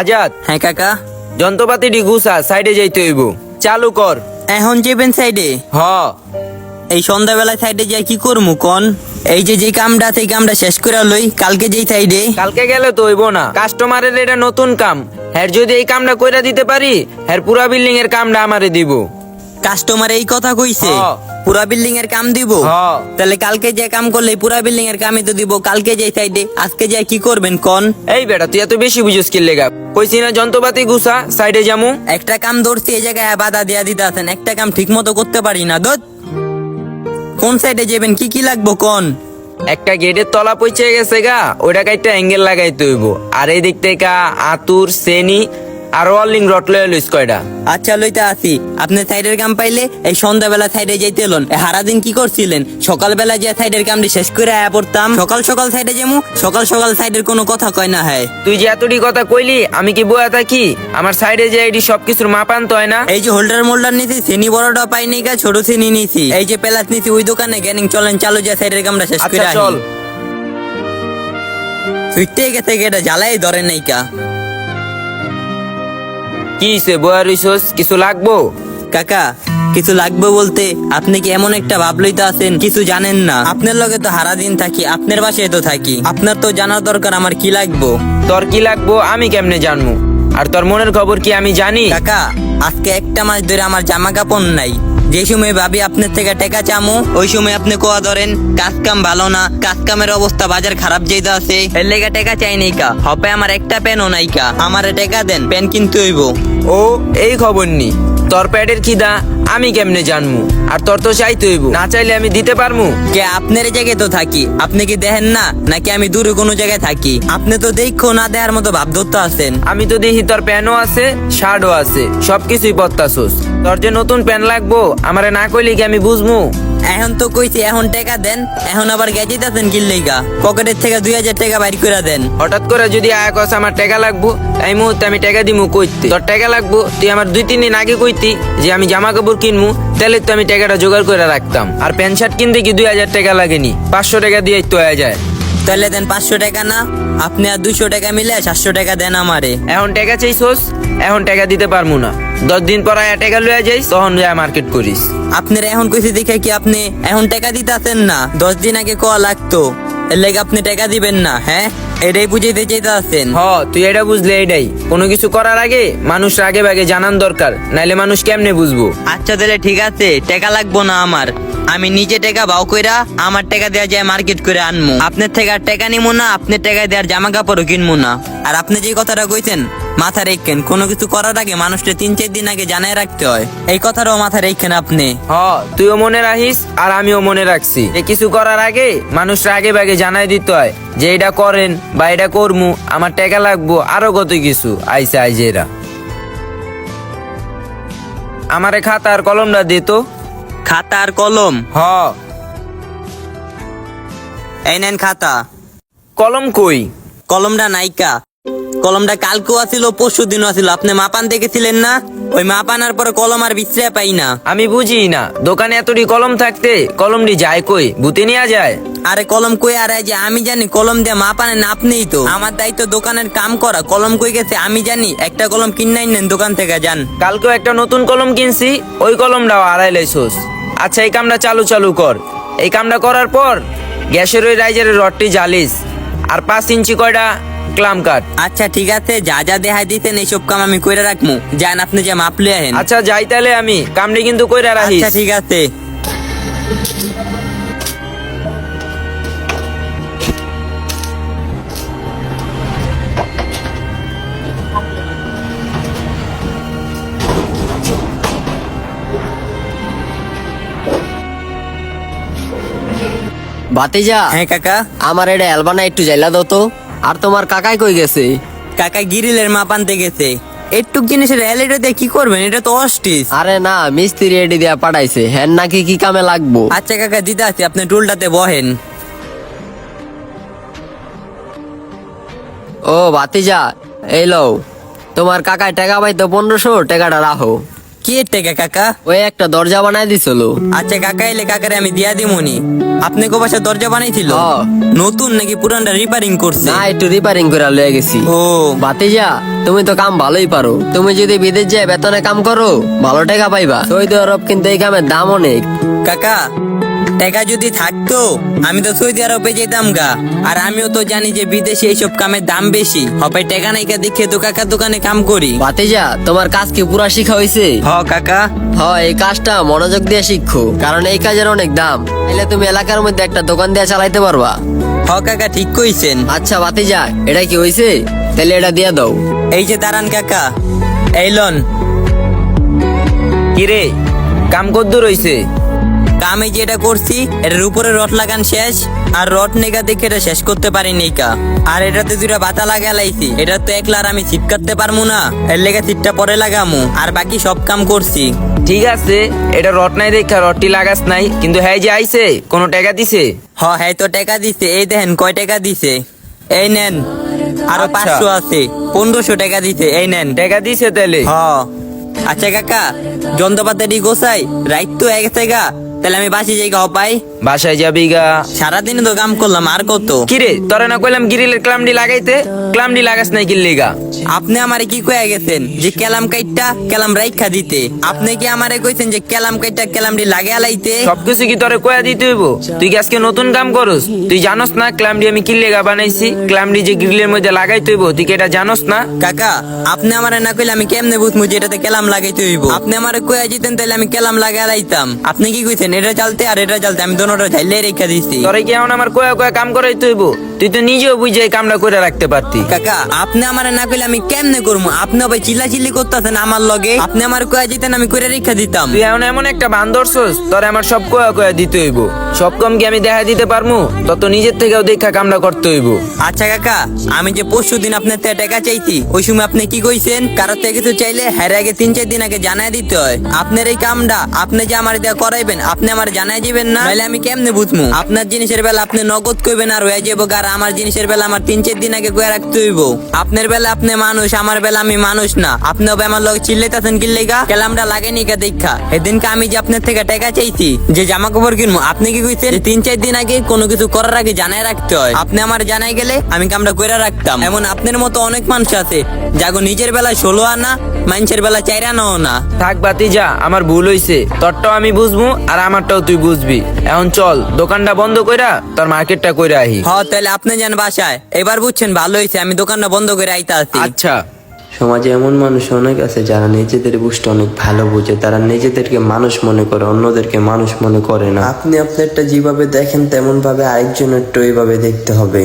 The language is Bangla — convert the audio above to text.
আজাদ, হ্যাঁ কাকা। যন্ত্রপাতিটি গুছা, সাইডে যাইতে হইব। চালু কর। এখন যাবেন সাইডে? হ। এই সন্ধ্যাবেলায় সাইডে যাই কি করমু কোন? এই যে কামটা আছে এই কামটা শেষ করে লই, কালকে যেই সাইডে। কালকে গেলে তো হইব না, কাস্টমারের এটা নতুন কাম। হ্যাঁ যদি এই কামটা কইরা দিতে পারি, হ্যাঁ পুরা বিল্ডিং এর কামটা আমারে দিব। কাস্টমার এই কথা কইছে? হ্যাঁ। পুরা বিল্ডিং এর কাম দিব? হ্যাঁ। তাহলে কালকে যে কাম করলে পুরা বিল্ডিং এর কামই তো দিব। কালকে যাই সাইডে, আজকে যাই কি করবেন কোন? এই বেটা, তুই এত বেশি বুঝিস কি লেগা? কইছি না যন্ত্রপাতি গুছা, সাইডে যামু। একটা কাম ধরছি এই জায়গায় বাধা দিয়া দিতে আছেন, একটা কাম ঠিক মতো করতে পারি না। দোত কোন সাইডে যাবেন, কি কি লাগবো কোন? একটা গেটের তলা পৌঁছে গেছে গা, ওইটাকে একটা অ্যাঙ্গেল লাগাইতে হইব। আর এই দিক থেকে আতুর সেনি আর ওয়ার্লিং রড লয়ে লইস কয়টা। আচ্ছা লইতে আসি। আপনি সাইডের কাম পাইলে এই সন্ধ্যাবেলা সাইডে যাইতে এলেন। হারাদিন কি করছিলেন? সকালবেলা যে সাইডের কামটি শেষ করে আয়া পড়তাম। সকাল সকাল সাইডে যামু, সকাল সকাল সাইডের কোনো কথা কয় না। হ্যাঁ তুই যে এতটি কথা কইলি, আমি কি বয়া থাকি? আমার সাইডে যে এটি সবকিছুর মাপ আনতে হয় না? এই যে হোল্ডার মোল্ডার নিছি, সেনি বড়টা পাই নাই গা, ছোট সেনি নিছি। এই যে পেলাস নিছি ওই দোকানে গ্যানিং। চলেন চালু যে সাইডের কামটা শেষ করে আচ্ছা আসি। চল। সুইটে গেছে গেটা জ্বালাই ধরে নাই কা। কি সে বয়া রইছস? কিছু লাগবো? কাকা কিছু লাগবে বলতে আপনি কি এমন একটা ভাব লইতে আছেন কিছু জানেন না? আপনার লগে তো সারাদিন থাকি, আপনার বাসায় তো থাকি, আপনার তো জানার দরকার আমার কি লাগবো। তোর কি লাগবো আমি কেমনে জানবো? আর তোর মনের খবর কি আমি জানি? কাকা আজকে একটা মাস ধরে আমার জামা কাপড় নাই। যে সময় ভাবি আপনার থেকে টাকা চামু, ওই সময় আপনি কোয়া ধরেন কাজ কাম ভালো না, কাজ কামের অবস্থা বাজার খারাপ যেতে আছে, এর লেগে টাকা চাই নাই কা। হপে আমার একটা প্যানও নাই কা, আমারে টাকা দেন, প্যান কিনতে হইব। ও এই খবর নি? তোর প্যাডের খিদা আমি কেমনে জানমু? আর তোর তো চাইতে হইব, না চাইলে আমি দিতে পারমু? কে আপনার জায়গায় তো থাকি, আপনি কি দেখেন না নাকি আমি দূরে কোনো জায়গায় থাকি? আপনি তো দেখো না দেখার মতো ভাব ধরতে আছেন। আমি তো দেখি তোর প্যানও আছে, শার্টও আছে, সবকিছুই পত্তাছোস। তোর যে নতুন প্যান লাগবো আমারে না কইলে কি আমি বুঝমু? এখন তো কইছি এখন টাকা দেন, এখন আবার গেজিত আছেন কিল্লেগা? পকেটের থেকে 2000 টাকা বাইর করে দেন। হঠাৎ করে যদি আয়া কস আমার টাকা লাগবো, এই মুহূর্তে আমি টাকা দিমু কইতে? তোর টাকা লাগবো তুই আমার 2-3 দিন আগে কইতি যে আমি জামা কাপড় কিনমু, তাহলে তো আমি টাকাটা জোগাড় করে রাখতাম। আর প্যান্ট শার্ট কিনতে কি 2000 টাকা লাগেনি, 500 টাকা দিয়ে তো হয়ে যায়। তাহলে দেন 500 টাকা না, আপনি আর 200 টাকা মিলে 700 টাকা দেন আমারে। এখন টাকা চাইছস, এখন টাকা দিতে পারমু না। 10 দিন পর আয়া টাকা লইয়া যাইস, তখন যা মার্কেট করিস। আপনার এখন কইছি দেখে কি আপনি এখন টাকা দিতে আছেন না? 10 দিন আগে কোয়া লাগতো, এর লেগে আপনি টাকা দিবেন না? হ্যাঁ এটাই বুঝাইতে চাইতে আছেন? হ তুই এটা বুঝলে এটাই। কোনো কিছু করার আগে মানুষ আগে ভাগে জানান দরকার, নাইলে মানুষ কেমনে বুঝবো? আচ্ছা তাহলে ঠিক আছে, টাকা লাগবো না আমার। আমি নিজে টাকা বাও কইরা আমার টাকা দেওয়া যায় মার্কেট করে আনমু। আপনার থেকে আর টাকা নিমু না, আপনার টাকা দেওয়ার জামা কাপড়ও কিনবো না। আর আপনি যে কথাটা কইছেন মাথা রেখেন, কোনো কিছু করার আগে মানুষকে 3-4 দিন আগে জানাই রাখতে হয়। এই কথাটাও মাথা রেখেন আপনি। হ তুইও মনে রাখিস আর আমিও মনে রাখছি যে কিছু করার আগে মানুষরা আগে ভাগে জানাই দিতে হয় যে এটা করেন বা এটা করমু, আমার টাকা লাগবো, আরো কত কিছু আইসা আইজেরা। আমারে খাতা আর কলমটা দে তো। খাতা আর কলম? হ। এই নেন খাতা। কলম কই? কলমটা নাইকা। কলমটা কালকেও আছিল, পরশু দিনও আছিল। আপনি মাপান দেখেছিলেন না? ওই মাপানার পরে কলম আর বিশ্রে পাই না। আমি বুঝি না, দোকানে এতটি কলম থাকতে কলমটি যায় কই? ভূতে নিয়ে যায়? আরে কলম কই আর এই যে আমি জানি কলম দিয়ে মাপানে না, আপনিই তো। আমার দায়িত্ব দোকানের কাম করা, কলম কই গেছে আমি জানি। একটা কলম কিনাই নেন দোকান থেকে, যান। কালকেও একটা নতুন কলম কিনছি, ওই কলমটাও আড়াই লাইছস। আচ্ছা এই কামটা চালু কর। এই কামটা করার পর গ্যাসের ওই রাইজারের রডটি জ্বালিস, আর 5 ইঞ্চি কয়টা ক্লাম কাট। আচ্ছা ঠিক আছে, যা যা দেখাই দিতেন এইসব কাম আমি কইরা রাখমু। যান আপনি যে মাপলে আহেন। আচ্ছা যাই তাহলে, আমি কামটি কিন্তু কইরা রাখিস। আচ্ছা ঠিক আছে। ভাতিজা, হ্যাঁ কাকা। আমার এটা অ্যালবানা একটু জাইলা দাও তো। আর তোমার কাকাই কই গেছে? কাকা গিরিলের মাপ আনতে গেছে। একটু জিনিসের এলিটা দিয়ে কি করবেন? এটা তো অস্টিস। আরে না, মিস্ত্রি এডি দিয়া পাঠাইছে, হ্যাঁ নাকি কি কামে লাগবো। আচ্ছা কাকা দিতে আছি, আপনি টুলটাতে বহেন। ও ভাতিজা, এই লও, তোমার কাকায় টাকা পাইতো 1500, টাকাটা রাখো। কি এর টাকা কাকা? ওই একটা দরজা বানাই দিছিল। আচ্ছা কাকা, এলে কাকারে আমি দিয়া দিমুনি। আপনি কো বাসা দরজা বানাইছিল? হ্যাঁ। নতুন নাকি পুরানটা রিপেয়ারিং করছে? না, একটু রিপেয়ারিং করে লয়ে গেছি। ও ভাতিজা, তুমি তো কাম ভালোই পারো। তুমি যদি বিদেশ যায় বেতনে কাম করো, ভালো টাকা পাইবা। সৌদি আরব কিন্তু এই কামের দাম অনেক। কাকা, টাকা যদি থাকতো আমি তো সৌদি আরবে যেতাম গা। আর আমিও তো জানি যে বিদেশে এইসব কামের দাম বেশি হবে। টাকা নাই কা দেখে তো কাকার দোকানে কাম করি। ভাতিজা, তোমার কাজ কি পুরা শিখা হয়েছে? হ কাকা। এই কাজটা মনোযোগ দিয়ে শিখো, কারণ এই কাজের অনেক দাম। তাইলে তুমি এলাকার মধ্যে একটা দোকান দিয়ে চালাইতে পারবা। হ কাকা, ঠিক কইছেন। আচ্ছা ভাতিজা, এটা কি হয়েছে? তাহলে এটা দিয়ে দাও। এই যে দাঁড়ান কাকা, এই লন। কিরে, কাম কদ্দুর হইছে? কামে যেটা করছি এটার উপরে রড লাগান শেষ, আর রড নেগা দেখে এটা শেষ করতে পারিনি কা। আর এটাতে দুইটা বাতা লাগা লাইছি। এটা তো একলা আর আমি সিট কাটতে পারবো না, এর লেগে সিটটা পরে লাগামু। আর বাকি সব কাম করছি। ঠিক আছে, এটা রড নাই দেখা রডটি লাগাস নাই, কিন্তু হ্যাঁ যে আইছে কোনো টাকা দিছে? হ্যাঁ তো টাকা দিছে। এই দেখেন কয় টাকা দিছে, এই নেন। আরো আচ্ছা। 500 আছে, 1500 টাকা দিছে, এই নেন। টাকা দিছে তাহলে? আচ্ছা কাকা, যন্ত্রপাতি গোসাই রাইট তো এক গা। তাহলে আমি বাসি জায়গা পাই। বাসায় যাবি গা? সারাদিন তো কাম করলাম, আর কত? কিরে, তোরা না কইলাম গ্রিলের ক্লামডি লাগাইতে? ক্লামডি লাগাস নাই কিল্লি গা? আপনি আমারে কি কয়ে গেছেন যে কেলাম কাইটটা কেলাম রাইখা দিতে? আপনি কি আমারে কইছেন যে কেলাম কাইটটা কেলামডি লাগিয়ে লাইতে? সবকিছু কি তোরে কয়া দিতে হইব? তুই কি আজকে নতুন কাম করস? তুই জানোস না ক্লামডি আমি কিল্লি গা বানাইছি? ক্লামডি যে গ্রিলের মধ্যে লাগাইতে হইব, তুই কি এটা জানোস না? কাকা, আপনি আমারে না কইলে আমি কেমনে বুঝমু যে এটাতে কেলাম লাগাইতে হইব? আপনি আমারে কয়ে দিতেন তাহলে আমি কেলাম লাগিয়ে লাইতাম। আপনি কি কইছেন এটা চালতে আর এটা চালতে? আমি দোনোটা ঝাইলে রেখা দিছি। তোরে কি এখন আমার কয়া কয়া কাম করাইতে হইব? তুই তো নিজেও বুঝে এই কামটা করে রাখতে পারতি। কাকা, আপনি আমারে না কইলে আমি কেমনে করবো? আপনি ভাই চিল্লাচিল্লি করতেছেন আমার লগে। আপনি আমার কয়ে দিতেন আমি করে রেখা দিতাম। তুই এখন এমন একটা বান্দরছস, তোরে আমার সব কয়া কয়া দিতে হইব। সব কম কি আমি দেখা দিতে পারমু? তত নিজের থেকেও দেখা কামটা করতে হইব। আচ্ছা কাকা, আমি যে পরশুদিন আপনার থেকে টাকা চাইছি, ওই সময় আপনি কি কইছেন? কারো থেকে কিছু চাইলে হ্যাঁ আগে 3-4 দিন আগে জানাই দিতে হয়। আপনার এই কামটা আপনি যে আমার দেয়া করাইবেন, আপনি আমার জানাই দিবেন না? নাহলে আমি কেমনে বুঝমু? আপনার জিনিসের বেলা আপনি নগদ কইবেন আর হয়ে যাবো, আর আমার জিনিসের বেলা আমার 3-4 দিন আগে কয়ে রাখতে হইব। আপনার বেলা আপনি মানুষ, আমার বেলা আমি মানুষ না। আপনি হবে আমার লগে চিল্লাইতেছেন কি লেগা? কেলামটা লাগেনি কা দেখা। সেদিনকে আমি যে আপনার থেকে টাকা চাইছি যে জামা কাপড় কিনবো, আপনি কি কইছেন 3-4 দিন আগে কোনো কিছু করার আগে জানাই রাখতে হয়। আপনি আমার জানাই গেলে আমি কামটা কইরা রাখতাম। এমন আপনার মতো অনেক মানুষ আছে যাগো নিজের বেলা 16 আনা, মানুষের বেলা 4 আনাও না। থাক বাতি যা, আমার ভুল হইছে। তোরটাও আমি বুঝবো আর আমারটাও তুই বুঝবি। এখন চল দোকানটা বন্ধ কইরা তোর মার্কেটটা কইরা আহি। তাহলে আপনি যান বাসায়। এবার বুঝছেন, ভালো হয়েছে আমি দোকানটা বন্ধ করে আইতা আছি। আচ্ছা। সমাজে এমন মানুষ অনেক আছে যারা নিজেদের বুঝতে অনেক ভালো বুঝে। তারা নিজেদেরকে মানুষ মনে করে, অন্যদেরকে মানুষ মনে করে না। আপনি আপনারটা যেভাবে দেখেন তেমন ভাবে আরেকজনেরটা ওইভাবে দেখতে হবে।